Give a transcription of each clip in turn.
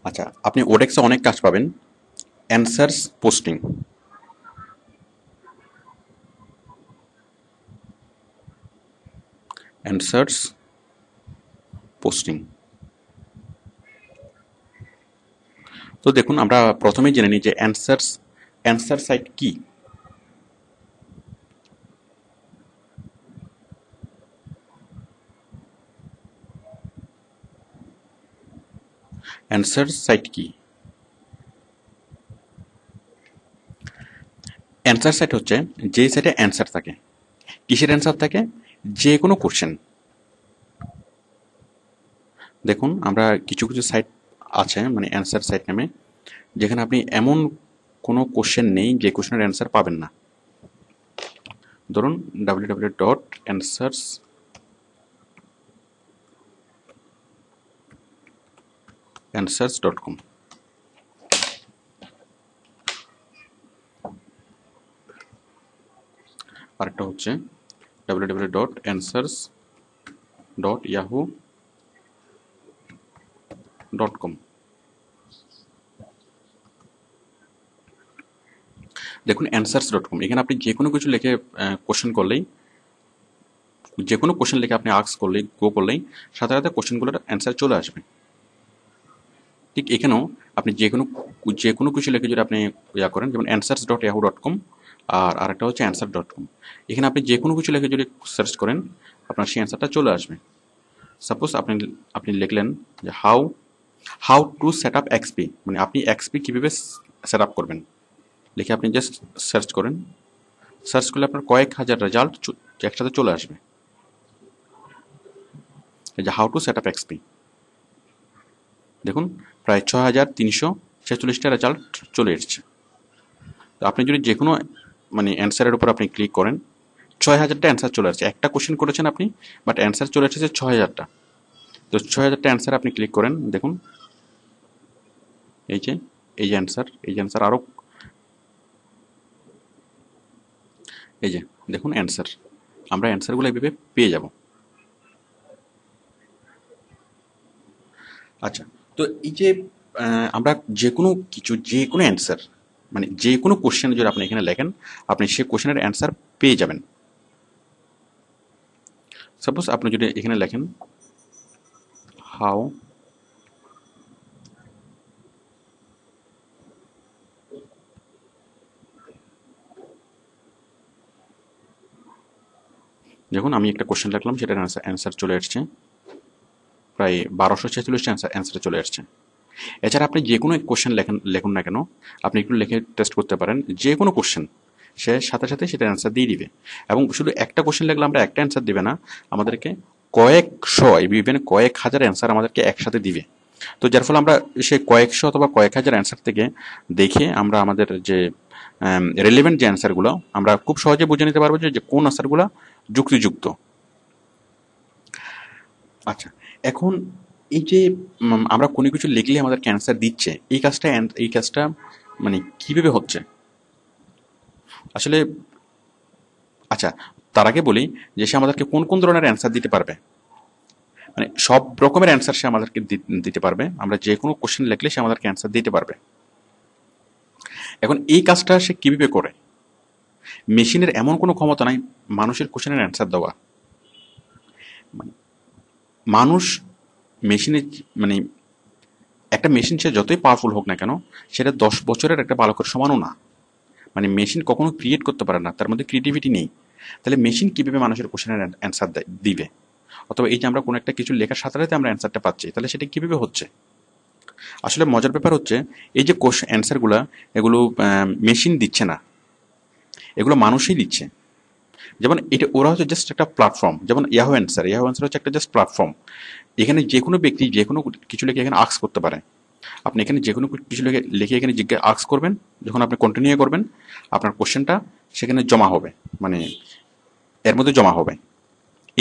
আচ্ছা, আপনি ওডেক্সে অনেক কাজ পাবেন। অ্যানসার্স পোস্টিং। অ্যানসার্স পোস্টিং। তো দেখুন, আমরা প্রথমেই জেনে নিই যে অ্যানসার সাইট কি। অ্যানসার সাইট কি? অ্যানসার সাইট হচ্ছে যে সাইটে অ্যানসার থাকে। কিসের অ্যানসার থাকে? যে কোনো কোশ্চেন। দেখুন, আমরা কিছু কিছু সাইট আছে মানে অ্যানসার সাইট নামে, যেখানে আপনি এমন কোনো কোশ্চেন নেই যে কোশ্চেনের অ্যান্সার পাবেন না। ধরুন www.answers.com। আরেকটা হচ্ছে www.answers.yahoo.com। দেখুন answers.com, এখানে আপনি যে কোনো কিছু লিখে কোশ্চেন করলেই, যে কোনো কোশ্চেন লিখে আপনি আস্ক করলেই, গো করলেই সাথে সাথে কোশ্চেনগুলোর অ্যান্সার চলে আসবে। ঠিক এখানেও আপনি যে কোনো কিছু লিখে যদি আপনি করেন, যেমন answers.yahoo.com, আর আরেকটা হচ্ছে answer.com। এখানে আপনি যে কোনো কিছু লিখে যদি সার্চ করেন, আপনার সেই অ্যান্সারটা চলে আসবে। সাপোজ আপনি লিখলেন যে how to set up XP, মানে আপনি এক্সপি কীভাবে সেট আপ করবেন লিখে আপনি জাস্ট সার্চ করেন। সার্চ করলে আপনার কয়েক হাজার রেজাল্ট একসাথে চলে আসবে। এই যে how to set up XP, দেখুন প্রায় 6346টা রেজাল্ট চলে এসছে। তো আপনি যদি যে কোনো মানে অ্যান্সারের উপর আপনি ক্লিক করেন, 6000টা অ্যান্সার চলে আসছে। একটা কোশ্চেন করেছেন আপনি, বাট অ্যান্সার চলে এসেছে 6000টা। তো 6000টা অ্যান্সার আপনি ক্লিক করেন, দেখুন এই যে অ্যান্সার আরও, এই যে দেখুন অ্যান্সার। আমরা অ্যান্সারগুলো এইভাবে পেয়ে যাব। আচ্ছা, তো এই যে আমরা যে কোনো অ্যান্সার, মানে যে কোনো কোশ্চেন যদি আপনি এখানে লেখেন, আপনি সেই কোশ্চেনের অ্যান্সার পেয়ে যাবেন। সাপোজ আপনি যদি এখানে লেখেন হাউ দেখুন, আমি একটা কোশ্চেন লিখলাম, সেটার অ্যান্সার চলে আসছে প্রায় 1246 অ্যান্সার চলে আসছে। এছাড়া আপনি যে কোনো কোশ্চেন লেখুন না কেন, আপনি একটু লিখে টেস্ট করতে পারেন। যে কোনো কোশ্চেন সে সাথে সাথে সেটার অ্যান্সার দিয়ে দিবে। এবং শুধু একটা কোশ্চেন লিখলে আমরা একটা অ্যান্সার দিবে না, আমাদেরকে কয়েকশো, ইভেন কয়েক হাজার অ্যান্সার আমাদেরকে একসাথে দিবে। তো যার ফলে আমরা সেই কয়েকশো অথবা কয়েক হাজার অ্যান্সার থেকে দেখে আমরা আমাদের যে রেলিভেন্ট যে অ্যান্সারগুলো, আমরা খুব সহজে বুঝে নিতে পারবো যে কোন অ্যান্সারগুলো যুক্তিযুক্ত। আচ্ছা, এখন এই যে আমরা কোনো কিছু লিখলে আমাদের ক্যান্সার দিচ্ছে, এই কাজটা মানে কিভাবে হচ্ছে আসলে? আচ্ছা, তার আগে বলি যে সে আমাদেরকে কোন কোন ধরনের অ্যান্সার দিতে পারবে। মানে সব রকমের অ্যান্সার সে আমাদেরকে দিতে পারবে। আমরা যে কোনো কোশ্চেন লিখলে সে আমাদেরকে অ্যান্সার দিতে পারবে। এখন এই কাজটা সে কিভাবে করে? মেশিনের এমন কোনো ক্ষমতা নাই মানুষের কোশ্চেনের অ্যান্সার দেওয়া। মানে মানুষ মেশিনের মানে একটা মেশিন সে যতই পাওয়ারফুল হোক না কেন, সেটা 10 বছরের একটা বালকের সমানও না। মানে মেশিন কখনো ক্রিয়েট করতে পারে না, তার মধ্যে ক্রিয়েটিভিটি নেই। তাহলে মেশিন কিভাবে মানুষের কোশ্চেনের অ্যান্সার দিবে? অথবা এই যে আমরা কোনো একটা কিছু লেখার সাথে সাথে আমরা অ্যান্সারটা পাচ্ছি, তাহলে সেটা কিভাবে হচ্ছে? আসলে মজার ব্যাপার হচ্ছে এই যে অ্যান্সারগুলো, এগুলো মেশিন দিচ্ছে না, এগুলো মানুষই দিচ্ছে। যেমন এটা ওরা হচ্ছে জাস্ট একটা প্ল্যাটফর্ম। যেমন ইয়াহু অ্যান্সার হচ্ছে একটা জাস্ট প্ল্যাটফর্ম। এখানে যে কোনো ব্যক্তি যে কোনো কিছু লিখে এখানে আস্ক করতে পারে। আপনি এখানে যে কোনো কিছু লিখে এখানে আস্ক করবেন, যখন আপনি কন্টিনিউ করবেন, আপনার কোশ্চেনটা সেখানে জমা হবে, মানে এর মধ্যে জমা হবে,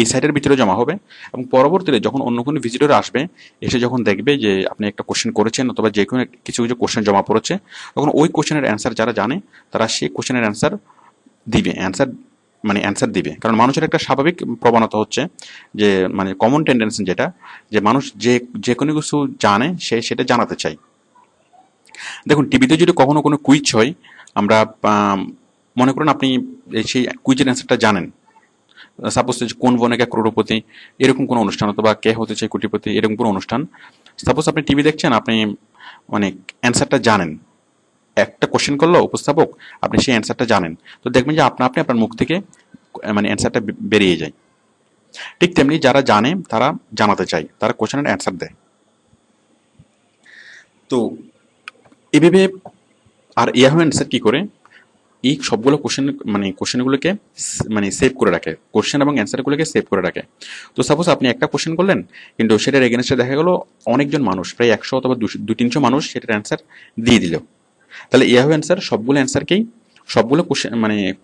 এই সাইটের ভিতরে জমা হবে। এবং পরবর্তীতে যখন অন্য কোনো ভিজিটর আসবে, এসে যখন দেখবে যে আপনি একটা কোশ্চেন করেছেন অথবা যে কোনো কিছু কিছু কোশ্চেন জমা পড়েছে, তখন ওই কোশ্চেনের অ্যান্সার যারা জানে তারা সেই কোশ্চেনের অ্যান্সার দিবে। অ্যান্সার দিবে, কারণ মানুষের একটা স্বাভাবিক প্রবণতা হচ্ছে যে মানে কমন টেন্ডেন্সি যেটা, যে মানুষ যে কোনো কিছু জানে সে সেটা জানাতে চায়। দেখুন, টিভিতে যদি কখনো কোনো কুইজ হয়, আমরা মনে করুন আপনি সেই কুইজের অ্যান্সারটা জানেন। সাপোজ কোন বনেকা ক্রোড়পতি, এরকম কোনো অনুষ্ঠান, অথবা কে হতে চাই কোটিপতি, এরকম কোনো অনুষ্ঠান। সাপোজ আপনি টিভি দেখছেন, আপনি মানে অ্যান্সারটা জানেন, একটা কোশ্চেন করলো উপস্থাপক, আপনি সেই অ্যান্সারটা জানেন, তো দেখবেন যে আপনি আপনার মুখ থেকে মানে অ্যান্সারটা বেরিয়ে যায়। ঠিক তেমনি যারা জানে তারা জানাতে চায়, তারা কোশ্চেনের অ্যান্সার দেয়। তো এভাবে আর ইয়াহু অ্যান্সার কি করে, এই সবগুলো কোশ্চেনগুলোকে মানে সেভ করে রাখে, কোশ্চেন এবং অ্যান্সারগুলোকে সেভ করে রাখে। তো সাপোজ আপনি একটা কোশ্চেন করলেন, কিন্তু সেটার এগেনস্টে দেখা গেল অনেকজন মানুষ, প্রায় 100 অথবা 200-300 মানুষ সেটার অ্যান্সার দিয়ে দিল। তাহলে ইয়াহু অ্যান্সার সবগুলো অ্যান্সারকেই, সবগুলো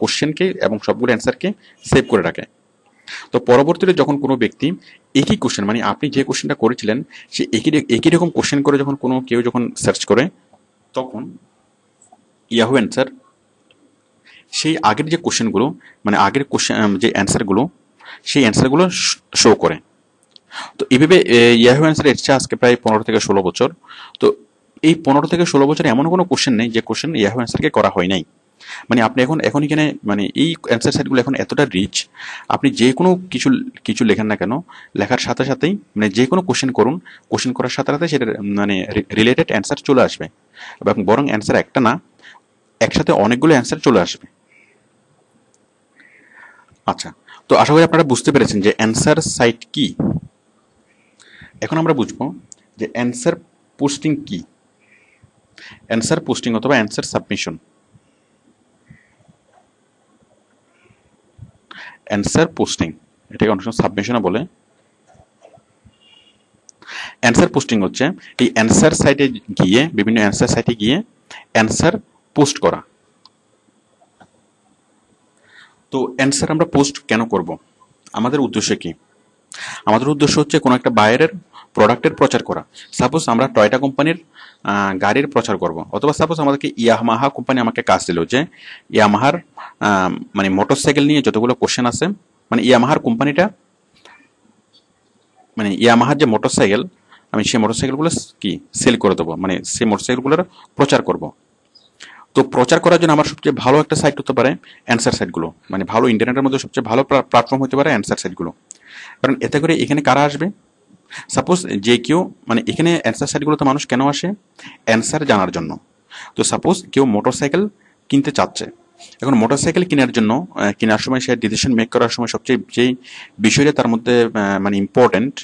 কোশ্চেনকে এবং সবগুলো অ্যান্সারকে সেভ করে রাখে। তো পরবর্তীতে যখন কোনো ব্যক্তি একই কোশ্চেন, মানে আপনি যে কোশ্চেনটা করেছিলেন, সে একই রকম কোশ্চেন করে যখন কেউ যখন সার্চ করে, তখন ইয়াহু অ্যান্সার সেই আগের যে কোশ্চেনগুলো, মানে আগের কোশ্চেন যে অ্যান্সারগুলো, সেই অ্যান্সারগুলো শো করে। তো এইভাবে ইয়াহু অ্যান্সার এসছে আজকে প্রায় 15 থেকে 16 বছর। তো এই 15 থেকে 16 বছরে এমন কোনো কোশ্চেন নেই যে কোশ্চেন ইয়াহু অ্যান্সারকে করা হয় নাই। মানে আপনি এখন এখানে মানে এই অ্যান্সার সাইটগুলো এখন এতটা রিচ, আপনি যে কোনো কিছু কিছু লেখেন না কেন, লেখার সাথে সাথেই মানে যে কোনো কোশ্চেন করুন, কোশ্চেন করার সাথে সাথে সেটা মানে রিলেটেড অ্যান্সার চলে আসবে, এবং বরং অ্যান্সার একটা না, একসাথে অনেকগুলো অ্যান্সার চলে আসবে। আচ্ছা, তো আশা করি আপনারা বুঝতে পেরেছেন যে অ্যান্সার সাইট কি। এখন আমরা বুঝবো যে অ্যান্সার পোস্টিং কি। অ্যান্সার পোস্টিং অথবা অ্যান্সার সাবমিশন। অ্যান্সার পোস্টিং, এটাকে অনেক সময় সাবমিশনও বলে। অ্যান্সার পোস্টিং হচ্ছে এই অ্যান্সার সাইটে গিয়ে, বিভিন্ন অ্যান্সার সাইটে গিয়ে অ্যান্সার পোস্ট করা। তো অ্যান্সার আমরা পোস্ট কেন করব, আমাদের উদ্দেশ্য কি? আমাদের উদ্দেশ্য হচ্ছে কোনো একটা বায়ারের প্রোডাক্টের প্রচার করা। সাপোজ আমরা টয়টা কোম্পানির গাড়ির প্রচার করব, অথবা সাপোজ আমাদেরকে ইয়ামাহা কোম্পানি আমাকে কাজ দিল যে ইয়ামাহার মানে মোটরসাইকেল নিয়ে যতগুলো কোশ্চেন আছে, মানে ইয়ামাহার কোম্পানিটা, মানে ইয়ামাহার যে মোটরসাইকেল, আমি সেই মোটরসাইকেলগুলো কি সেল করে দেবো, মানে সেই মোটরসাইকেলগুলোর প্রচার করব। তো প্রচার করার জন্য আমার সবচেয়ে ভালো একটা সাইট হতে পারে অ্যান্সার সাইটগুলো, মানে ভালো ইন্টারনেটের মধ্যে সবচেয়ে ভালো প্ল্যাটফর্ম হতে পারে অ্যান্সার সাইটগুলো। কারণ এতে করে এখানে কারা আসবে, সাপোজ যে কেউ, মানে এখানে অ্যান্সার সাইটগুলোতে মানুষ কেন আসে, অ্যান্সার জানার জন্য। তো সাপোজ কেউ মোটরসাইকেল কিনতে চাচ্ছে, এখন মোটরসাইকেল কেনার জন্য কেনার সময় সে ডিসিশন মেক করার সময় সবচেয়ে যেই বিষয়টা তার মধ্যে মানে ইম্পর্টেন্ট,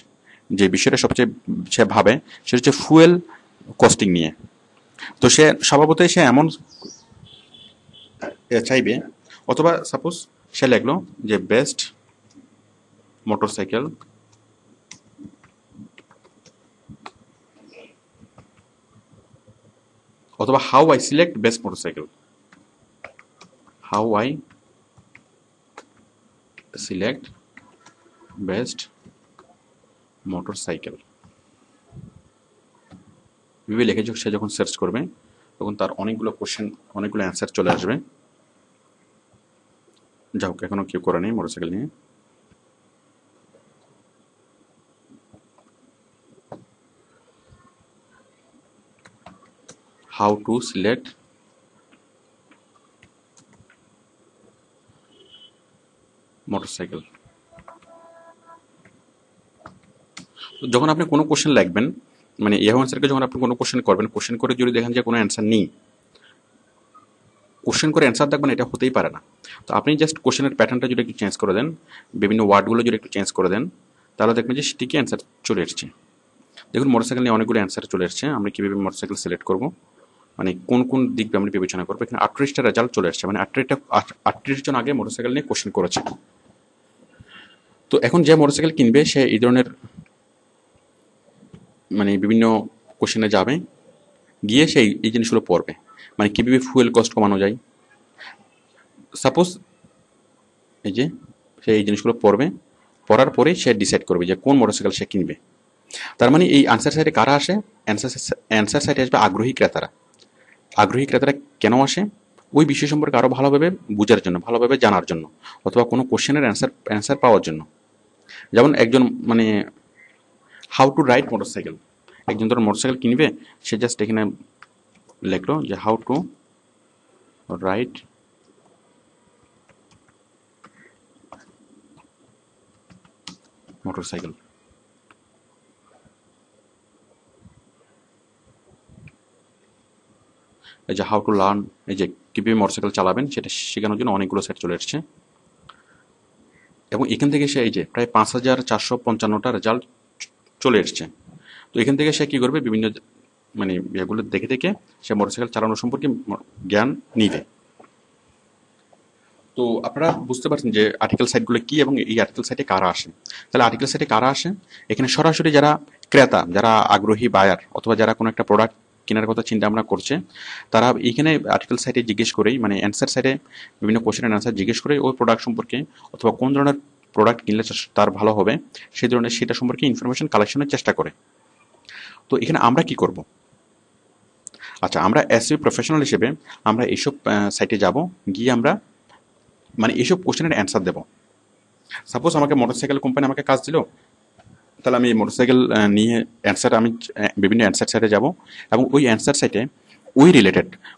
যে বিষয়টা সবচেয়ে সে ভাবে, সেটা হচ্ছে ফুয়েল কস্টিং নিয়ে। তো সে স্বভাবতই সে এমন চাইবে, অথবা সাপোজ সে লিখলো যে বেস্ট মোটরসাইকেল অথবা how I select best motorcycle, how I select best motorcycle, এভাবে লিখে সে যখন সার্চ করবে, তখন তার অনেকগুলো কোশ্চেন, অনেকগুলো অ্যান্সার চলে আসবে। যা হোক, এখনো কেউ করে নেই মোটরসাইকেল নিয়ে। How to select motorcycle. যখন আপনি কোনো কোশ্চেন লিখবেন, মানে ইয়াহু অ্যান্সারকে যখন আপনি কোনো কোশ্চেন করবেন, কোশ্চেন করে যদি দেখেন যে কোনো অ্যান্সার নেই, কোশ্চেন করে অ্যান্সার দেখবেন, এটা হতেই পারে না। তো আপনি জাস্ট কোশ্চেনের প্যাটার্নটা যদি একটু চেঞ্জ করে দেন, বিভিন্ন ওয়ার্ডগুলো যদি একটু চেঞ্জ করে দেন, তাহলে দেখবেন যে সেটিকে অ্যান্সার চলে এসেছে। দেখুন, মোটরসাইকেল নিয়ে অনেকগুলো অ্যান্সার চলে এসেছে। আমরা কীভাবে মোটরসাইকেল সিলেক্ট করবো, মানে কোন কোন দিক আমরা বিবেচনা করবো, এখানে 38টা রেজাল্ট চলে আসছে, মানে 38 জন আগে মোটরসাইকেল নিয়ে কোশ্চেন করেছে। তো এখন যে মোটরসাইকেল কিনবে, সে এই ধরনের মানে বিভিন্ন কোশ্চেনে যাবে, গিয়ে সেই এই জিনিসগুলো পড়বে, মানে কীভাবে ফুয়েল কস্ট কমানো যায়। সাপোজ এই যে সে এই জিনিসগুলো পড়বে, পড়ার পরে সে ডিসাইড করবে যে কোন মোটরসাইকেল সে কিনবে। তার মানে এই আনসার সাইটে কারা আসে, অ্যান্সার সাইটে আসবে আগ্রহী ক্রেতারা। আগ্রহী ক্রেতারা কেন আসে, ওই বিষয় সম্পর্কে আরও ভালোভাবে বোঝার জন্য, ভালোভাবে জানার জন্য, অথবা কোনো কোশ্চেনের অ্যান্সার পাওয়ার জন্য। যেমন একজন মানে হাউ টু রাইড মোটরসাইকেল, একজন ধরুন মোটরসাইকেল কিনবে, সে জাস্ট এখানে লিখলো যে হাউ টু রাইট মোটরসাইকেল। এই যে হাউ টু লার্ন, এই যে কিভাবে মোটরসাইকেল চালাবেন সেটা শেখানোর জন্য অনেকগুলো সেট চলে এসছে, এবং এখান থেকে সে এই যে প্রায় 5455টা রেজাল্ট চলে এসছে। তো এখান থেকে সে কি করবে, বিভিন্ন মানে এগুলো দেখে দেখে সে মোটরসাইকেল চালানো সম্পর্কে জ্ঞান নিবে। তো আপনারা বুঝতে পারছেন যে আর্টিকেল সাইটগুলো কি এবং এই আর্টিকেল সাইটে কারা আসে। তাহলে আর্টিকেল সাইটে কারা আসে, এখানে সরাসরি যারা ক্রেতা, যারা আগ্রহী বায়ার, অথবা যারা কোনো একটা প্রোডাক্ট কেনার কথা চিন্তা ভাবনা করছে, তারা এইখানে আর্টিকেল সাইটে জিজ্ঞেস করেই, মানে অ্যান্সার সাইটে বিভিন্ন কোশ্চেনের অ্যান্সার জিজ্ঞেস করে ওই প্রোডাক্ট সম্পর্কে, অথবা কোন ধরনের প্রোডাক্ট কিনলে তার ভালো হবে সেই ধরনের সেটা সম্পর্কে ইনফরমেশন কালেকশনের চেষ্টা করে। তো এখানে আমরা কি করব? আচ্ছা, আমরা এসইও প্রফেশনাল হিসেবে আমরা এইসব সাইটে যাব, গিয়ে আমরা মানে এইসব কোশ্চেনের অ্যান্সার দেব। সাপোজ আমাকে মোটরসাইকেল কোম্পানি আমাকে কাজ দিল, তাহলে আমি মোটরসাইকেল নিয়ে অ্যান্সার, আমি বিভিন্ন অ্যান্সার সাইটে যাব, এবং ওই অ্যান্সার সাইটে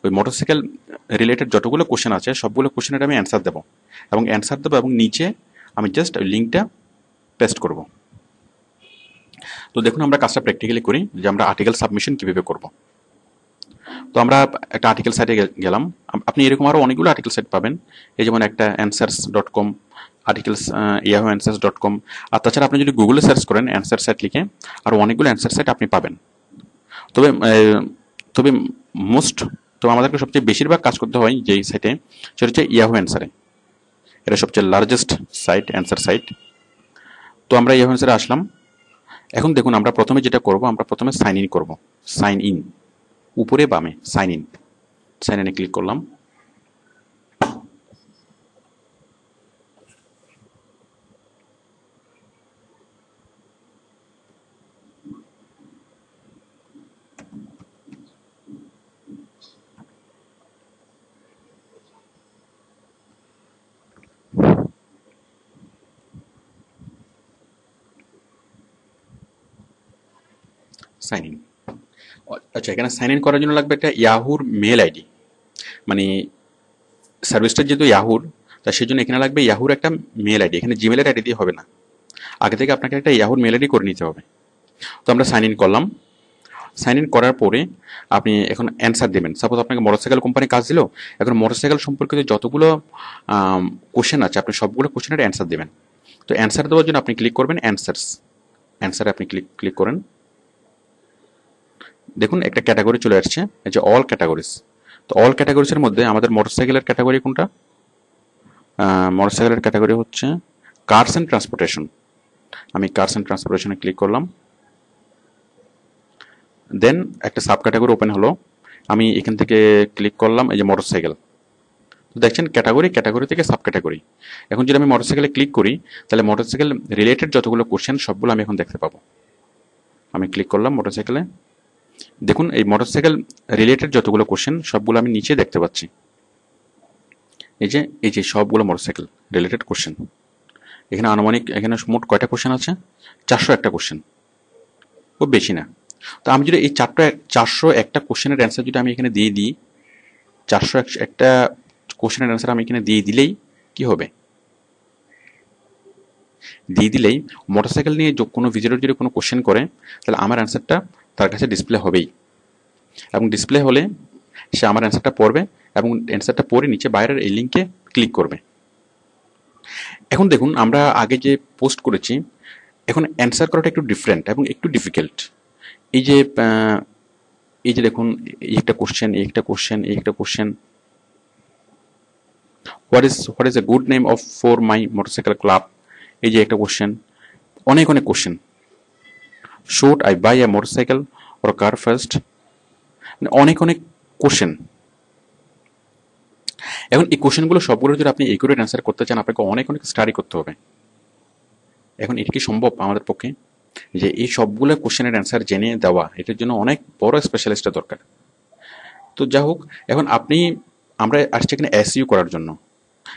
ওই মোটরসাইকেল রিলেটেড যতগুলো কোশ্চেন আছে সবগুলো কোশ্চেনের আমি অ্যান্সার দেবো, এবং নিচে আমি জাস্ট ওই লিঙ্কটা পেস্ট করব। তো দেখুন আমরা কাজটা প্র্যাকটিক্যালি করি, যে আমরা আর্টিকেল সাবমিশন কীভাবে করব। তো আমরা একটা আর্টিকেল সাইটে গেলাম, আপনি এরকম আরও অনেকগুলো আর্টিকেল সাইট পাবেন, এই যেমন একটা answers.com, আর্টিকেলস ইয়াহু answers.com, আর তাছাড়া আপনি যদি গুগলে সার্চ করেন অ্যান্সার সাইট লিখে, আরও অনেকগুলো অ্যান্সার সাইট আপনি পাবেন। তবে তবে তবে আমাদেরকে সবচেয়ে বেশিরভাগ কাজ করতে হয় যেই সাইটে, সেটা হচ্ছে ইয়াহু অ্যান্সারে। এটা সবচেয়ে লার্জেস্ট সাইট, অ্যান্সার সাইট। তো আমরা ইয়াহু অ্যান্সারে আসলাম। এখন দেখুন আমরা প্রথমে যেটা করব, আমরা প্রথমে সাইন ইন করব। সাইন ইন, উপরে বামে সাইন ইনে ক্লিক করলাম। Sign in. আচ্ছা, এখানে সাইন ইন করার জন্য লাগবে একটা ইয়াহুর মেল আইডি, মানে সার্ভিসটা যেহেতু ইয়াহুর, তা সেই জন্য এখানে লাগবে ইয়াহুর একটা মেল আইডি। এখানে জিমেলের আইডি দিয়ে হবে না, আগে থেকে আপনাকে একটা ইয়াহুর মেল আইডি করে নিতে হবে। তো আমরা সাইন ইন করলাম। সাইন ইন করার পরে আপনি এখন অ্যান্সার দেবেন। সাপোজ আপনাকে মোটরসাইকেল কোম্পানি কাজ দিল, এখন মোটরসাইকেল সম্পর্কিত যতগুলো কোশ্চেন আছে আপনি সবগুলো কোশ্চেনের অ্যান্সার দেবেন। তো অ্যান্সার দেওয়ার জন্য আপনি ক্লিক করবেন অ্যান্সারে আপনি ক্লিক করেন। দেখুন একটা ক্যাটাগরি চলে আসছে, এই যে অল ক্যাটাগরিজ। তো অল ক্যাটাগরিজের মধ্যে আমাদের মোটরসাইকেলের ক্যাটাগরি কোনটা? মোটরসাইকেলের ক্যাটাগরি হচ্ছে কার্স অ্যান্ড ট্রান্সপোর্টেশন। আমি কার্স অ্যান্ড ট্রান্সপোর্টেশনে ক্লিক করলাম। দেন একটা সাব ক্যাটাগরি ওপেন হলো, আমি এখান থেকে ক্লিক করলাম এই যে মোটরসাইকেল। দেখছেন ক্যাটাগরি থেকে সাব ক্যাটাগরি। এখন যদি আমি মোটরসাইকেলে ক্লিক করি, তাহলে মোটরসাইকেল রিলেটেড যতগুলো কোশ্চেন সবগুলো আমি এখন দেখতে পাবো। আমি ক্লিক করলাম মোটরসাইকেলে, দেখুন এই মোটরসাইকেল রিলেটেড যতগুলো কোশ্চেন সবগুলো আমি নিচে দেখতে পাচ্ছি। এই যে সবগুলো মোটরসাইকেল রিলেটেড কোশ্চেন। এখানে আনুমানিক এখানে মোট কয়টা কোশ্চেন আছে? 401টা কোশ্চেন, খুব বেশি না। তো আমি যদি এই 401টা কোশ্চেনের অ্যান্সার যদি আমি এখানে দিয়ে দিই, 401টা কোশ্চেনের অ্যান্সার আমি এখানে দিয়ে দিলেই কি হবে? দিয়ে দিলেই মোটরসাইকেল নিয়ে কোনো ভিজিটর যদি কোনো কোশ্চেন করে, তাহলে আমার অ্যান্সারটা তার কাছে ডিসপ্লে হবেই, এবং ডিসপ্লে হলে সে আমার অ্যান্সারটা পড়বে, এবং অ্যান্সারটা পড়ে নিচে বাইরের এই লিঙ্কে ক্লিক করবে। এখন দেখুন আমরা আগে যে পোস্ট করেছি, এখন অ্যান্সার করাটা একটু ডিফারেন্ট এবং একটু ডিফিকাল্ট। এই যে দেখুন এই একটা question, what is a good name of for my motorcycle club. এই যে একটা কোশ্চেন, অনেক question. Should I buy a motorcycle or car first, অনেক কোশ্চেন। এখন এই কোশ্চেনগুলো সবগুলো যদি আপনি একুরেট অ্যান্সার করতে চান, আপনাকে অনেক স্টাডি করতে হবে। এখন এটা কি সম্ভব আমাদের পক্ষে যে এই সবগুলো কোশ্চেনের অ্যান্সার জেনে দেওয়া? এটার জন্য অনেক বড় স্পেশালিস্টের দরকার। তো যা হোক, এখন আমরা আসছি এখানে এসইও করার জন্য,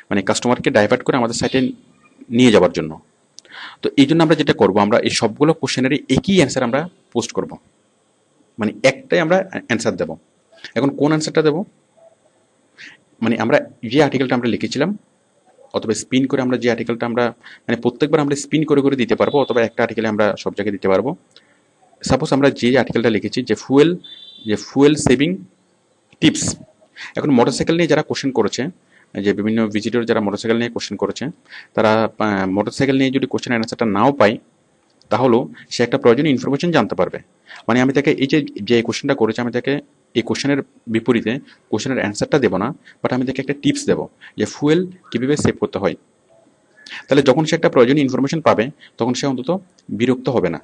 মানে কাস্টমারকে ডাইভার্ট করে আমাদের সাইটে নিয়ে যাওয়ার জন্য। তো এই জন্য আমরা যেটা করবো, আমরা এই সবগুলো কোশ্চেনেরই একই অ্যান্সার আমরা পোস্ট করব, মানে একটাই আমরা অ্যান্সার দেব। এখন কোন অ্যান্সারটা দেবো, মানে আমরা যে আর্টিকেলটা আমরা লিখেছিলাম অথবা স্পিন করে আমরা যে আর্টিকেলটা আমরা মানে প্রত্যেকবার আমরা স্পিন করে করে দিতে পারবো, অথবা একটা আর্টিকেলে আমরা সব জায়গায় দিতে পারবো। সাপোজ আমরা যে আর্টিকেলটা লিখেছি যে ফুয়েল সেভিং টিপস। এখন মোটরসাইকেল নিয়ে যারা কোশ্চেন করেছে, যে বিভিন্ন ভিজিটর যারা মোটরসাইকেল নিয়ে কোশ্চেন করেছে, তারা মোটরসাইকেল নিয়ে যদি কোশ্চেন অ্যান্সারটা নাও পায়, তাহলেও সে একটা প্রয়োজনীয় ইনফরমেশন জানতে পারবে। মানে আমি তাকে এই যে যে কোশ্চেনটা করেছে, আমি তাকে এই কোশ্চেনের বিপরীতে কোশ্চেনের অ্যান্সারটা দেবো না, বাট আমি তাকে একটা টিপস দেবো যে ফুয়েল কীভাবে সেভ করতে হয়। তাহলে যখন সে একটা প্রয়োজনীয় ইনফরমেশন পাবে, তখন সে অন্তত বিরক্ত হবে না,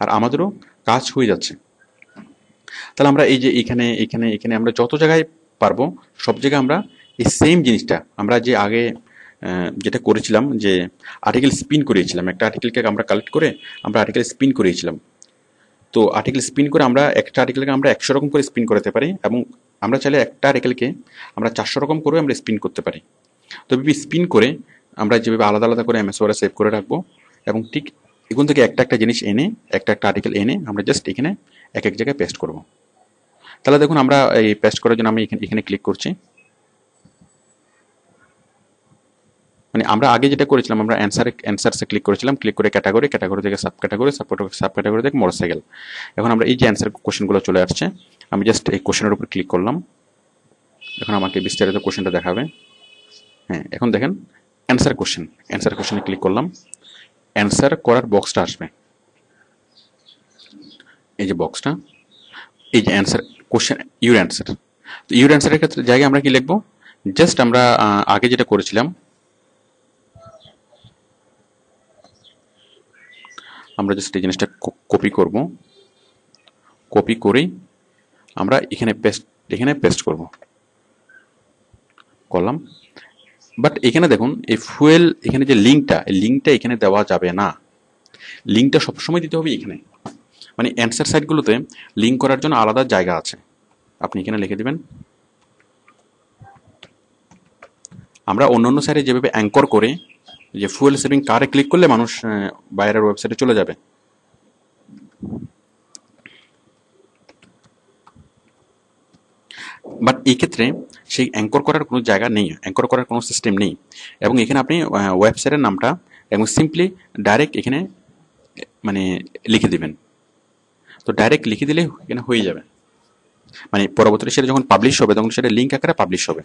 আর আমাদেরও কাজ হয়ে যাচ্ছে। তাহলে আমরা এই যে এখানে এখানে এখানে আমরা যত জায়গায় পারবো, সব জায়গায় আমরা এই সেম জিনিসটা আমরা যে আগে যেটা করেছিলাম, যে আর্টিকেল স্পিন করিয়েছিলাম, একটা আর্টিকেলকে আমরা কালেক্ট করে আমরা আর্টিকেল স্পিন করিয়েছিলাম। তো আর্টিকেল স্পিন করে আমরা একটা আর্টিকেলকে আমরা 100 রকম করে স্পিন করতে পারি, এবং আমরা চাইলে একটা আর্টিকেলকে আমরা 400 রকম করে আমরা স্পিন করতে পারি। তো স্পিন করে আমরা যেভাবে আলাদা আলাদা করে এমএস ওয়ার্ডে সেভ করে রাখবো, এবং ঠিক এখান থেকে একটা একটা জিনিস এনে একটা একটা আর্টিকেল এনে আমরা জাস্ট এখানে এক এক জায়গায় পেস্ট করব। তাহলে দেখুন আমরা এই পেস্ট করার জন্য আমি এখানে এখানে ক্লিক করছি। মানে আমরা আগে যেটা করেছিলাম, আমরা অ্যান্সারসে ক্লিক করেছিলাম, ক্লিক করে ক্যাটাগরি, ক্যাটাগরি থেকে সাব ক্যাটাগরি, সাব ক্যাটাগরি থেকে মোটরসাইকেল। এখন আমরা এই যে অ্যান্সার কোশ্চেনগুলো চলে আসছে, আমি জাস্ট এই কোশ্চেনের উপর ক্লিক করলাম। এখন আমাকে বিস্তারিত কোশ্চেনটা দেখাবে। হ্যাঁ, এখন দেখেন অ্যান্সার কোশ্চেনে ক্লিক করলাম, অ্যান্সার করার বক্সটা আসবে। এই যে বক্সটা, এই যে অ্যান্সার কোশ্চেন ইউর অ্যান্সার। তো ইউর অ্যান্সারের ক্ষেত্রে জায়গায় আমরা কি লিখবো, জাস্ট আমরা আগে যেটা করেছিলাম, আমরা জাস্ট এই জিনিসটা কপি করব, কপি করেই আমরা এখানে পেস্ট করলাম। বাট এখানে দেখুন এই ফুয়েল এখানে যে লিঙ্কটা, এই লিঙ্কটা এখানে দেওয়া যাবে না, লিঙ্কটা সবসময় দিতে হবে এখানে। মানে অ্যান্সার সাইটগুলোতে লিঙ্ক করার জন্য আলাদা জায়গা আছে, আপনি এখানে লিখে দিবেন। আমরা অন্যান্য সাইটে যেভাবে অ্যাঙ্কর করে যে ফুয়েল সেভিং কারে ক্লিক করলে মানুষ বাইরের ওয়েবসাইটে চলে যাবে, বাট এই ক্ষেত্রে সেই অ্যাঙ্কর করার কোনো জায়গা নেই, অ্যাঙ্কর করার কোনো সিস্টেম নেই। এবং এখানে আপনি ওয়েবসাইটের নামটা এবং সিম্পলি ডাইরেক্ট এখানে মানে লিখে দিবেন। তো ডাইরেক্ট লিখে দিলে এখানে হয়ে যাবে, মানে পরবর্তীতে সেটা যখন পাবলিশ হবে তখন সেটা লিঙ্ক আকারে পাবলিশ হবে।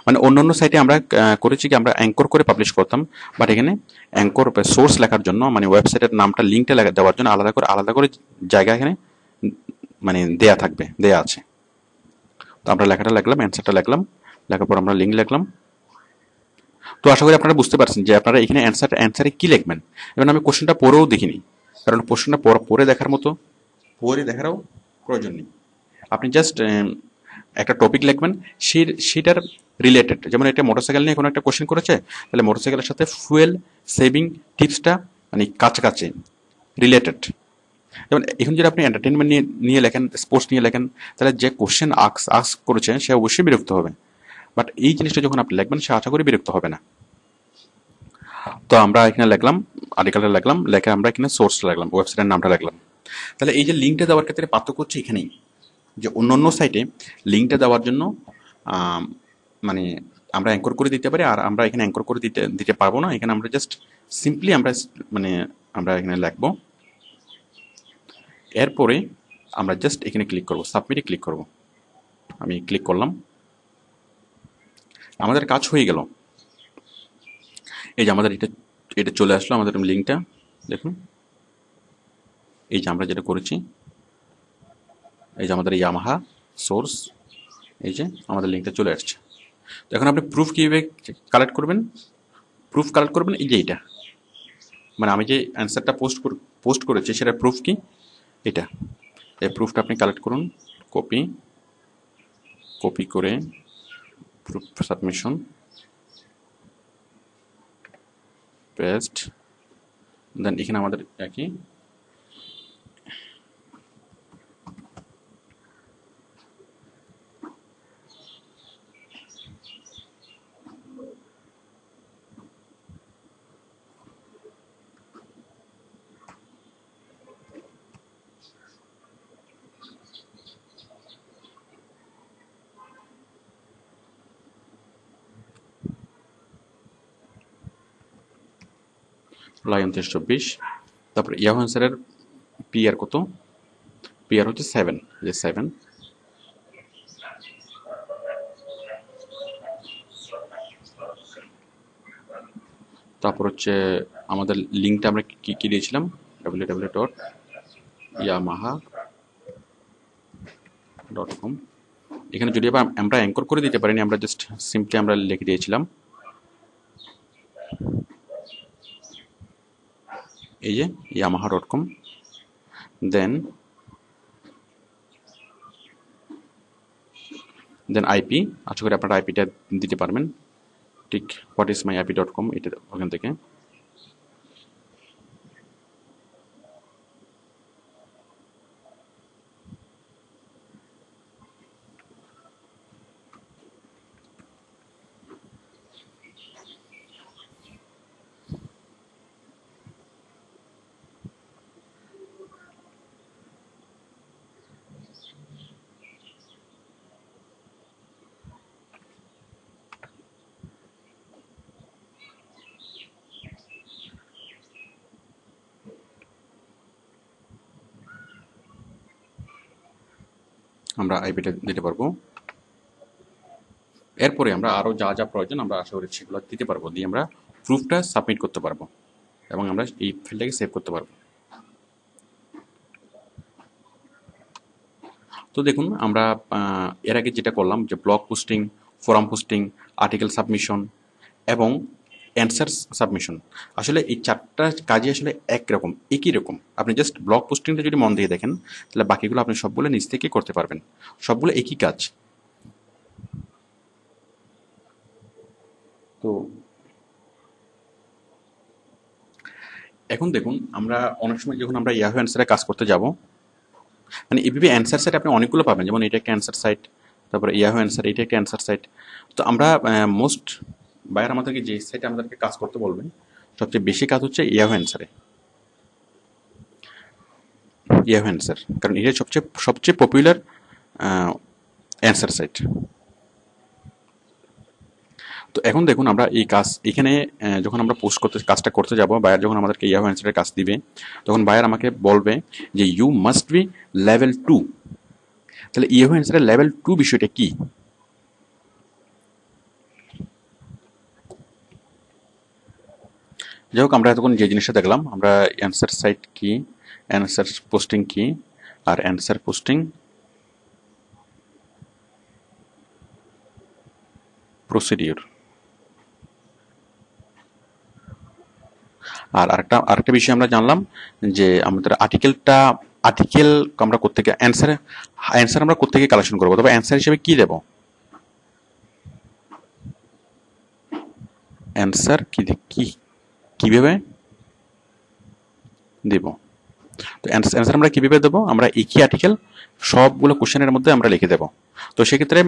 মানে অন্যান্য সাইটে আমরা করেছি কি, আমরা অ্যাঙ্কর করে পাবলিশ করতাম, বাট এখানে অ্যাঙ্কর সোর্স লেখার জন্য, মানে ওয়েবসাইটের নামটা লিঙ্কটা দেওয়ার জন্য আলাদা করে জায়গা এখানে মানে দেয়া আছে। তো আমরা লেখাটা লিখলাম, অ্যান্সারটা লিখলাম, লেখার পর আমরা লিঙ্ক লিখলাম। তো আশা করি আপনারা বুঝতে পারছেন যে আপনারা এখানে অ্যান্সারে কি লিখবেন। এবং আমি কোশ্চেনটা পড়েও দেখিনি, কারণ কোশ্চেনটা পড়ে দেখার মতো পড়ে দেখারও প্রয়োজন নেই। আপনি জাস্ট একটা টপিক লিখবেন, সেটার রিলেটেড, যেমন একটা মোটরসাইকেল নিয়ে কোনো একটা কোশ্চেন করেছে, তাহলে মোটরসাইকেলের সাথে ফুয়েল সেভিং টিপসটা মানে কাছাকাছি রিলেটেড। যেমন এখন যদি আপনি এন্টারটেনমেন্ট নিয়ে লেখেন, স্পোর্টস নিয়ে লেখেন, তাহলে যে কোশ্চেন আক্স করেছে সে অবশ্যই বিরক্ত হবে। বাট এই জিনিসটা যখন আপনি লিখবেন, সে আশা করি বিরক্ত হবে না। তো আমরা এখানে লিখলাম, আর্টিকেলটা লিখলাম, লেখে আমরা এখানে সোর্সটা লিখলাম, ওয়েবসাইটের নামটা লিখলাম। তাহলে এই যে লিঙ্কটা দেওয়ার ক্ষেত্রে পার্থক্য হচ্ছে এখানেই, যে অন্য সাইটে লিঙ্কটা দেওয়ার জন্য মানে আমরা অ্যাঙ্কর করে দিতে পারি, আর আমরা এখানে অ্যাঙ্কর করে দিতে পারবো না। এখানে আমরা জাস্ট সিম্পলি মানে আমরা এখানে লিখবো, এরপরে আমরা জাস্ট এখানে ক্লিক করব, সাবমিটে ক্লিক করব। আমি ক্লিক করলাম, আমাদের কাজ হয়ে গেল। এই যে আমাদের এটা চলে আসলো, আমাদের লিঙ্কটা দেখুন, এই যে আমরা যেটা করেছি, এই যে আমাদের ইয়ামাহা সোর্স, এই যে আমাদের লিঙ্কটা চলে আসছে। তো এখন আপনি প্রুফ কীভাবে কালেক্ট করবেন, এই যে এইটা, মানে আমি যে অ্যান্সারটা পোস্ট করেছি সেটা প্রুফ কি, এটা। এই প্রুফটা আপনি কালেক্ট করুন, কপি করে প্রুফ সাবমিশন, পেস্ট, দেন এখানে আমাদের একই লাইন 2324। তারপর ইয়াহু অ্যান্সারের পিআর কত? পিআর হচ্ছে 7, যে 7। তারপর হচ্ছে আমাদের লিঙ্কটা আমরা কি দিয়েছিলাম, www.yamaha.com। এখানে যদি আমরা অ্যাঙ্কর করে দিতে পারিনি, আমরা জাস্ট সিম্পলি আমরা লিখে দিয়েছিলাম এই যে yamaha.com, দেন আইপি। আশা করি আপনারা আইপিটা দিতে পারবেন ঠিক whatismyip.com, এটা ওখান থেকে। আমরা আইপিটা দিতে পারবো। এরপরে আমরা আরও যা যা প্রয়োজন আমরা আশা করি সেগুলো দিতে পারবো, দিয়ে আমরা প্রুফটা সাবমিট করতে পারবো এবং আমরা এই ফাইলটাকে সেভ করতে পারবো। তো দেখুন আমরা এর আগে যেটা করলাম যে blog posting, forum posting, article submission এবং অ্যান্সার সাবমিশন, আসলে এই চারটা কাজই আসলে একই রকম। আপনি জাস্ট ব্লগ পোস্টিংটা যদি মন দিয়ে দেখেন তাহলে বাকিগুলো আপনি সবগুলো নিজ থেকে করতে পারবেন, সবগুলো একই কাজ। তো এখন দেখুন আমরা অনেক সময় যখন আমরা ইয়াহু অ্যান্সারে কাজ করতে যাব, মানে এভাবে অ্যান্সার সাইট আপনি অনেকগুলো পাবেন, যেমন এটা একটা অ্যান্সার সাইট, তারপরে ইয়াহু অ্যান্সার, এটা একটা অ্যান্সার সাইট। তো আমরা মোস্ট বায়ার আমাদেরকে যে সাইটে আমাদেরকে কাজ করতে বলবেন সবচেয়ে বেশি কাজ হচ্ছে ইয়াহু অ্যান্সারে, ইয়াহু অ্যান্সার, কারণ এটা সবচেয়ে পপুলার অ্যান্সার সাইট। তো এখন দেখুন আমরা এই কাজ এখানে যখন আমরা কাজটা করতে যাব, বায়ার যখন আমাদেরকে ইয়াহু অ্যান্সারের কাজ দিবে, তখন বায়ার আমাকে বলবে যে ইউ মাস্ট বি লেভেল 2। তাহলে ইয়াহু অ্যান্সারের লেভেল 2 বিষয়টা কি? যাই হোক, আমরা এতক্ষণ যে জিনিসটা দেখলাম, আমরা অ্যান্সার সাইট কি, অ্যান্সার পোস্টিং কি, আর অ্যান্সার পোস্টিং প্রসিডিউর। আর আরেকটা বিষয় আমরা জানলাম যে আমাদের আর্টিকেল আমরা কোত্থেকে অ্যান্সার আমরা কোত্থেকে কালেকশন করবো, তবে অ্যান্সার হিসেবে কি দেব, অ্যান্সার কিভাবে দেব। তো অ্যান্সার আমরা কিভাবে দেবো, আমরা একই আর্টিকেল সবগুলো কোশ্চেনের মধ্যে আমরা লিখে দেবো। তো সেক্ষেত্রে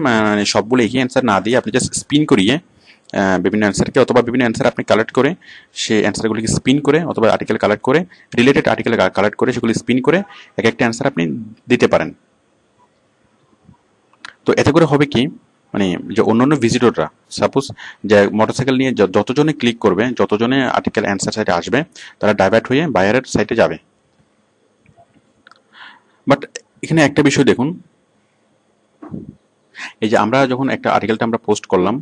সবগুলো একই অ্যান্সার না দিয়ে আপনি জাস্ট স্পিন করিয়ে বিভিন্ন অ্যান্সারকে, অথবা বিভিন্ন অ্যান্সার আপনি কালেক্ট করে সেই অ্যান্সারগুলিকে স্পিন করে, অথবা আর্টিকেল কালেক্ট করে, রিলেটেড আর্টিকেল কালেক্ট করে সেগুলি স্পিন করে এক একটা অ্যান্সার আপনি দিতে পারেন। তো এতে করে হবে কি, মানে যে অন্যান্য ভিজিটররা, সাপোজ যে মোটরসাইকেল নিয়ে যতজনে ক্লিক করবে, যতজনে আর্টিকেল অ্যান্সার সাইটে আসবে, তারা ডাইভার্ট হয়ে বায়ারের সাইটে যাবে। বাট এখানে একটা বিষয় দেখুন, এই যে আমরা যখন একটা আর্টিকেলটা আমরা পোস্ট করলাম,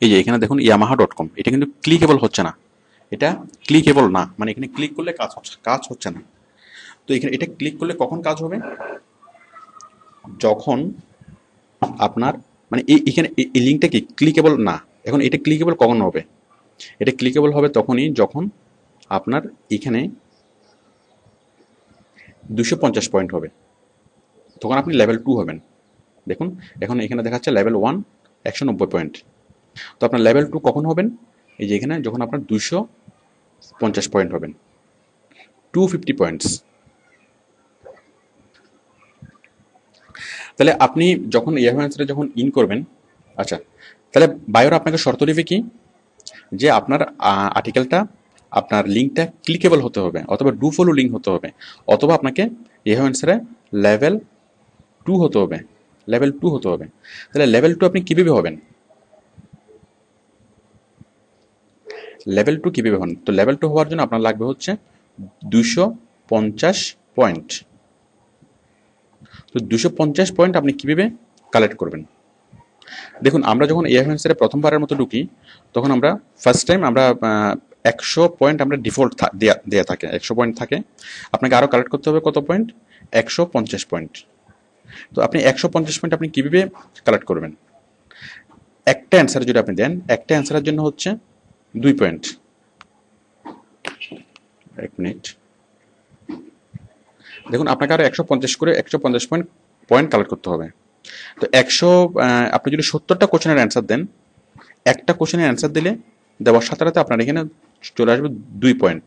এই যে এখানে দেখুন yamaha.com, এটা কিন্তু ক্লিকেবল হচ্ছে না, এটা ক্লিকেবল না, মানে এখানে ক্লিক করলে কাজ হচ্ছে না। তো এখানে এটা ক্লিক করলে কখন কাজ হবে, যখন আপনার মানে এখানে এই লিঙ্কটা কি ক্লিকেবল না। এখন এটা ক্লিকেবল কখন হবে, এটা ক্লিকেবল হবে তখনই যখন আপনার এখানে 250 পয়েন্ট হবে, তখন আপনি লেভেল 2 হবেন। দেখুন এখন এখানে দেখাচ্ছে লেভেল 1 190 পয়েন্ট। তো আপনার লেভেল 2 কখন হবেন, এই যে এখানে যখন আপনার 250 পয়েন্ট হবেন, 250 পয়েন্টস। তাহলে আপনি যখন ইয়াহু অ্যান্সারে যখন ইন করবেন, আচ্ছা, তাহলে বায়োর আপনাকে শর্ত দেবে কি, যে আপনার আর্টিকেলটা, আপনার লিঙ্কটা ক্লিকেবল হতে হবে, অথবা ডু ফলো লিঙ্ক হতে হবে, অথবা আপনাকে ইয়াহু অ্যান্সারে লেভেল 2 হতে হবে, লেভেল 2 হতে হবে। তাহলে লেভেল 2 আপনি কীভাবে হবেন, লেভেল 2 কিভাবে হন? তো লেভেল 2 হওয়ার জন্য আপনার লাগবে হচ্ছে 250 পয়েন্ট। তো 250 পয়েন্ট আপনি কিভাবে কালেক্ট করবেন? দেখুন, আমরা যখন এআই অ্যান্সারে প্রথমবারের মতো ঢুকি, তখন আমরা ফার্স্ট টাইম আমরা 100 পয়েন্ট আমরা ডিফল্ট দেয়া থাকে, 100 পয়েন্ট থাকে। আপনাকে আরও কালেক্ট করতে হবে কত পয়েন্ট? 150 পয়েন্ট। তো আপনি 150 পয়েন্ট আপনি কিভাবে কালেক্ট করবেন? একটা অ্যান্সার যদি আপনি দেন, একটা অ্যান্সারের জন্য হচ্ছে 2 পয়েন্ট। 1 মিনিট। দেখুন, আপনাকে আরও 150 করে 150 পয়েন্ট কালেক্ট করতে হবে। তো আপনি যদি 70টা কোশ্চেনের অ্যান্সার দেন, একটা কোশ্চেনের অ্যান্সার দেওয়ার সাথে সাথে আপনার এখানে চলে আসবে 2 পয়েন্ট।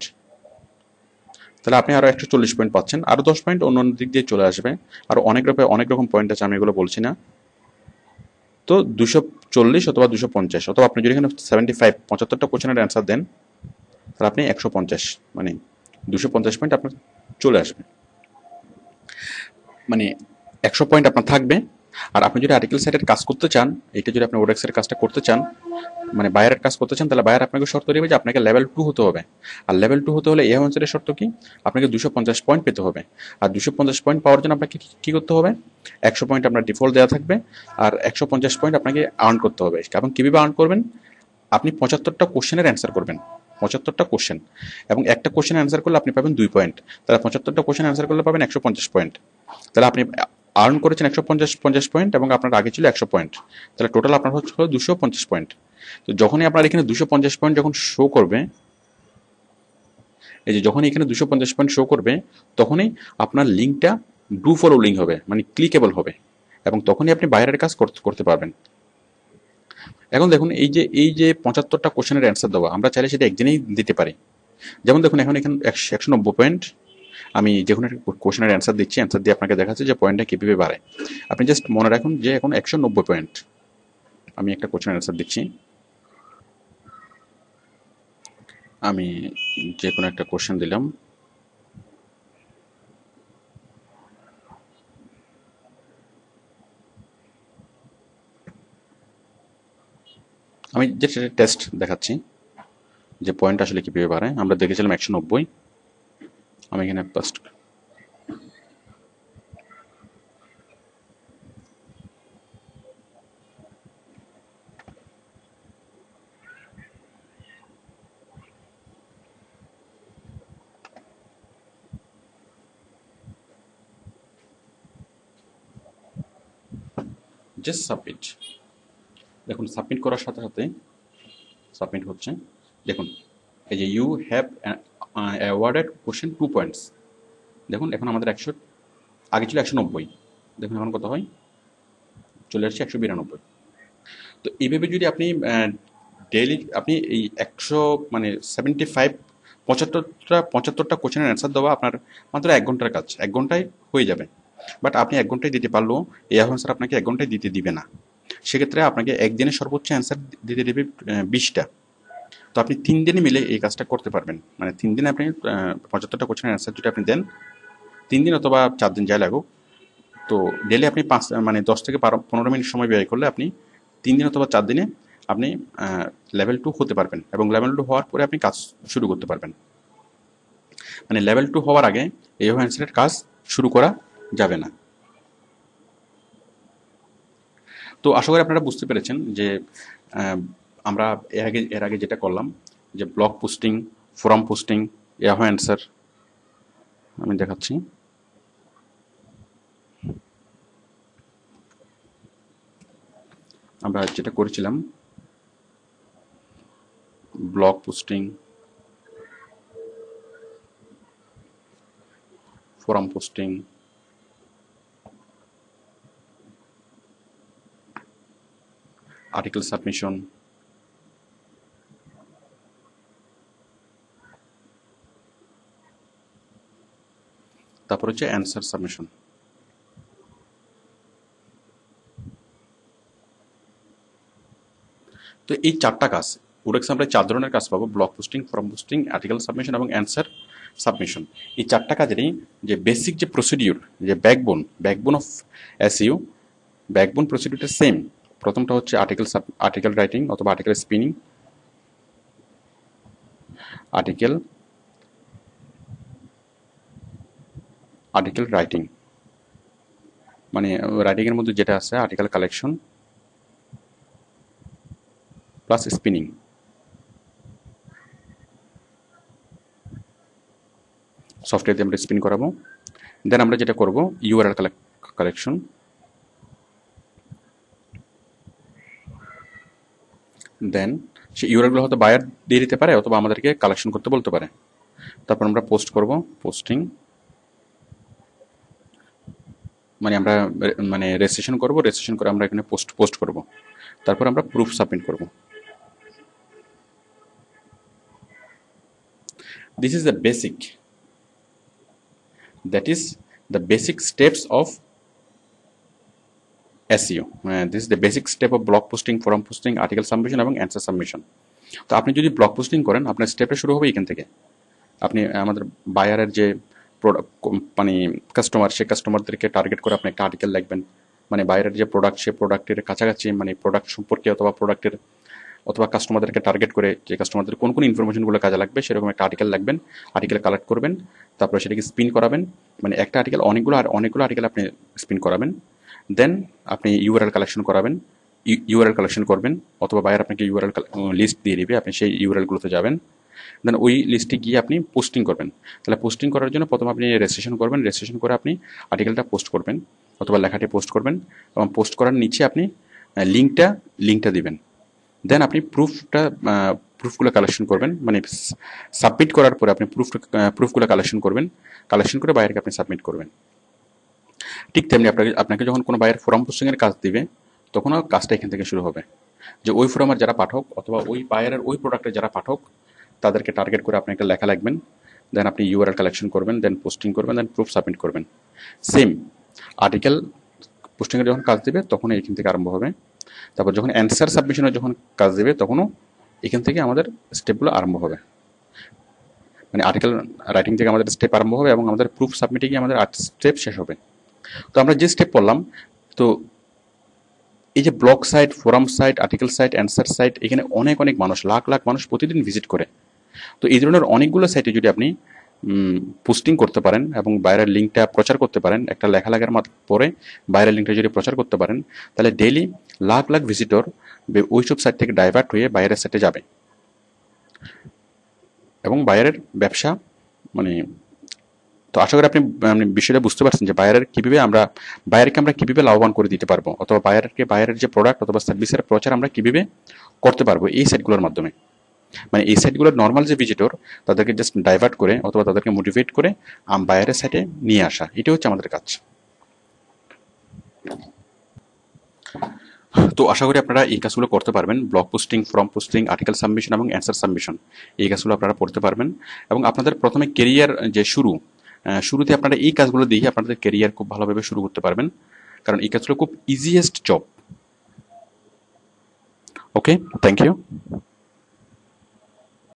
তাহলে আপনি আরও 140 পয়েন্ট পাচ্ছেন। আরও 10 পয়েন্ট অন্য দিক দিয়ে চলে আসবে। আরও অনেক রকম পয়েন্ট আছে, আমি এগুলো বলছি না। তো 240 অথবা 250, অথবা আপনি যদি এখানে 75টা কোশ্চেনের অ্যান্সার দেন, তাহলে আপনি 150 মানে 250 পয়েন্ট আপনার চলে আসবে। মানে 100 পয়েন্ট আপনার থাকবে। আর আপনি যদি আর্টিকেল সাইটের কাজ করতে চান, এটা যদি আপনি ওডেক্সের কাজটা করতে চান, মানে বায়ারের কাজ করতে চান, তাহলে বায়ার আপনাকে শর্ত দেবে যে আপনাকে লেভেল 2 হতে হবে। আর লেভেল 2 হতে হলে এআই অ্যান্সারের শর্ত কি? আপনাকে 250 পয়েন্ট পেতে হবে। আর 250 পয়েন্ট পাওয়ার জন্য আপনাকে কি করতে হবে? 100 পয়েন্ট আপনার ডিফল্ট দেওয়া থাকবে, আর 150 পয়েন্ট আপনাকে আর্ন করতে হবে। এবং কীভাবে আর্ন করবেন? আপনি 75টা কোশ্চেনের অ্যান্সার করবেন, 75টা কোশ্চেন, এবং একটা কোশ্চেন অ্যান্সার করলে আপনি পাবেন 2 পয়েন্ট। তাহলে 75টা কোশ্চেন অ্যান্সার করলে পাবেন 150 পয়েন্ট। তাহলে আপনি আর্ন করেছেন 150 পয়েন্ট, এবং আপনার আগে ছিল 100 পয়েন্ট। তাহলে টোটাল আপনার হচ্ছে 250 পয়েন্ট। তো যখনই আপনার এখানে 250 পয়েন্ট যখন শো করবে, এই যে যখনই এখানে 250 পয়েন্ট শো করবে, তখনই আপনার লিঙ্কটা ডু ফলো লিঙ্ক হবে, মানে ক্লিকেবল হবে, এবং তখনই আপনি বাইরের কাজ করতে পারবেন। এখন দেখুন, এই যে 75টা কোশ্চেনের অ্যান্সার দেওয়া, আমরা চাইলে সেটা একদিনেই দিতে পারি। যেমন দেখুন, এখানে 190 পয়েন্ট। আমি যে কোনো একটা কোশ্চেনের অ্যান্সার দিচ্ছি, অ্যান্সার দিয়ে আপনাকে দেখাচ্ছি যে পয়েন্টটা কীভাবে বাড়ে। আপনি জাস্ট মনে রাখুন যে এখন 190 পয়েন্ট। আমি একটা কোশ্চেনের অ্যান্সার দিচ্ছি। আমি যে কোনো একটা কোশ্চেন দিলাম। আমি জাস্ট টেস্ট দেখাচ্ছি যে পয়েন্ট আসলে কীভাবে বাড়ে। আমরা দেখেছিলাম 190। আমি এখানে ফার্স্ট জাস্ট সাবমিট। দেখুন, সাবমিট করার সাথে সাথে সাবমিট হচ্ছে। দেখুন, এই যে you have awarded question 2 points. দেখুন, এখন আমাদের 100, আগে ছিল 190। দেখুন এখন কত হয়, চলে আসছে 192। তো এইভাবে যদি আপনি ডেইলি আপনি এই 100 মানে 75 75টা কোশ্চেনের অ্যান্সার দেওয়া আপনার মাত্র 1 ঘন্টার কাজ। 1 ঘন্টায় হয়ে যাবে। বাট আপনি 1 ঘন্টায় দিতে পারলেও এআই অ্যান্সার আপনাকে 1 ঘন্টায় দিতে দিবে না। সেক্ষেত্রে আপনাকে একদিনে সর্বোচ্চ অ্যান্সার দিতে দেবে 20টা। তো আপনি 3 দিনে মিলে এই কাজটা করতে পারবেন। মানে 3 দিনে আপনি 75টা কোশ্চেনের অ্যান্সার যদি আপনি দেন, 3 দিন অথবা 4 দিন যাই লাগুক, তো ডেলি আপনি 10 থেকে 15 মিনিট সময় ব্যয় করলে আপনি 3 দিন অথবা 4 দিনে আপনি লেভেল 2 হতে পারবেন, এবং লেভেল 2 হওয়ার পরে আপনি কাজ শুরু করতে পারবেন। মানে লেভেল 2 হওয়ার আগে এই অ্যান্সারের কাজ শুরু করা যাবে না। তো আশা করি আপনারা বুঝতে পেরেছেন যে আমরা এর আগে যেটা করলাম, যে blog posting, forum posting, Yahoo answer. আমি দেখাচ্ছি। আমরা যেটা করেছিলাম, blog posting, forum posting, article submission, তারপর হচ্ছে অ্যান্সার সাবমিশন। তো এই 4টা কাজ, ওডেক্সে আমরা 4 ধরনের কাজ পাবো: blog posting, forum posting, article submission এবং অ্যান্সার সাবমিশন। এই 4টা কাজেরই যে বেসিক যে প্রসিডিউর, যে ব্যাকবোন অফ এসইও, ব্যাকবোন প্রসিডিউরটা সেম। প্রথমটা হচ্ছে আর্টিকেল রাইটিং অথবা article spinning. Article article writing, মানে রাইটিংয়ের মধ্যে যেটা আছে article collection plus spinning. Software দিয়ে আমরা স্পিন করাবো। দেন আমরা যেটা করব ইউআরএল কালেকশন, দেন সেই ইউআরএলগুলো হয়তো বায়ার দিয়ে দিতে পারে অথবা আমাদেরকে কালেকশন করতে বলতে পারে। তারপর আমরা পোস্ট করব, পোস্টিং, মানে আমরা মানে রেজিস্ট্রেশন করব, রেজিস্ট্রেশন করে আমরা এখানে পোস্ট করব। তারপর আমরা প্রুফ সাবমিট করব। This is the basic, that is the basic steps of SEO. This is the basic step of blog posting, forum posting, article submission এবং অ্যান্সার সাবমিশন। তো আপনি যদি ব্লগ পোস্টিং করেন আপনার স্টেপটা শুরু হবে এখান থেকে। আপনি আমাদের বায়ারের যে মানে কাস্টমার, সেই কাস্টমারদেরকে টার্গেট করে আপনি একটা আর্টিকেল লিখবেন। মানে বায়ারের যে প্রোডাক্ট, সে প্রোডাক্টের কাছাকাছি, মানে প্রোডাক্ট সম্পর্কে অথবা প্রোডাক্টের অথবা কাস্টমারদেরকে টার্গেট করে যে কাস্টমারদের কোন কোন ইনফরমেশনগুলো কাজে লাগবে সেরকম একটা আর্টিকেল লিখবেন, আর্টিকেল কালেক্ট করবেন, তারপরে সেটাকে স্পিন করাবেন। মানে একটা আর্টিকেল অনেকগুলো আর্টিকেল আপনি স্পিন করাবেন। দেন আপনি ইউআরএল কালেকশন করাবেন, ইউআরএল কালেকশন করবেন, অথবা বায়ার আপনাকে ইউআরএল লিস্ট দিয়ে দিবে, আপনি সেই ইউআরএলগুলোতে যাবেন। দেন ওই লিস্টে গিয়ে আপনি পোস্টিং করবেন। তাহলে পোস্টিং করার জন্য প্রথমে আপনি রেজিস্ট্রেশন করবেন, রেজিস্ট্রেশন করে আপনি আর্টিকেলটা পোস্ট করবেন অথবা লেখাটি পোস্ট করবেন, এবং পোস্ট করার নিচে আপনি লিঙ্কটা দিবেন। দেন আপনি প্রুফগুলো কালেকশন করবেন, মানে সাবমিট করার পরে আপনি প্রুফগুলো কালেকশন করবেন, কালেকশন করে বায়ারকে আপনি সাবমিট করবেন। ঠিক তেমনি আপনাকে যখন কোনো বায়ার ফোরাম পোস্টিংয়ের কাজ দিবে তখনও কাজটা এখান থেকে শুরু হবে, যে ওই ফোরামের যারা পাঠক অথবা ওই বায়ারের ওই প্রোডাক্টের যারা পাঠক তাদেরকে টার্গেট করে আপনি একটা লেখা লিখবেন। দেন আপনি ইউআরএল কালেকশন করবেন, দেন পোস্টিং করবেন, দেন প্রুফ সাবমিট করবেন। সেম আর্টিকেল পোস্টিংয়ের যখন কাজ দেবে তখন এখান থেকে আরম্ভ হবে। তারপর যখন অ্যান্সার সাবমিশনের যখন কাজ দেবে তখনও এখান থেকে আমাদের স্টেপগুলো আরম্ভ হবে। মানে আর্টিকেল রাইটিং থেকে আমাদের স্টেপ আরম্ভ হবে এবং আমাদের প্রুফ সাবমিটে গিয়ে আমাদের 8 স্টেপ শেষ হবে। তো আমরা যে স্টেপ পড়লাম, তো এই যে blog site, forum site, article site, answer site, এখানে অনেক মানুষ, লাখ মানুষ প্রতিদিন ভিজিট করে। তো এই ধরনের অনেকগুলো সাইটে যদি আপনি পোস্টিং করতে পারেন এবং বাইরের লিঙ্কটা প্রচার করতে পারেন, একটা লেখার পরে বাইরের লিঙ্কটা যদি প্রচার করতে পারেন, তাহলে ডেইলি লাখ ভিজিটর ওইসব সাইট থেকে ডাইভার্ট হয়ে বাইরের সাইটে যাবে এবং বাইরের ব্যবসা, মানে তো আশা করি আপনি বিষয়টা বুঝতে পারছেন যে বায়ারকে আমরা কিভাবে লাভবান করে দিতে পারবো, অথবা বায়ারের যে প্রোডাক্ট অথবা সার্ভিসের প্রচার আমরা কিভাবে করতে পারবো এই সাইটগুলোর মাধ্যমে। মানে এই সাইটগুলোর নর্মাল যে ভিজিটর তাদেরকে জাস্ট ডাইভার্ট করে অথবা তাদেরকে মোটিভেট করে বায়ারের সাইটে নিয়ে আসা, এটাই হচ্ছে আমাদের কাজ। তো আশা করি আপনারা এই কাজগুলো করতে পারবেন। Blog posting, form posting, article submission এবং অ্যান্সার সাবমিশন, এই কাজগুলো আপনারা করতে পারবেন। এবং আপনাদের প্রথমে কেরিয়ার যে শুরুতে আপনারা এই কাজগুলো দিয়ে আপনাদের কেরিয়ার খুব ভালোভাবে শুরু করতে পারবেন, কারণ এই কাজগুলো খুব easiest job. Okay, thank you.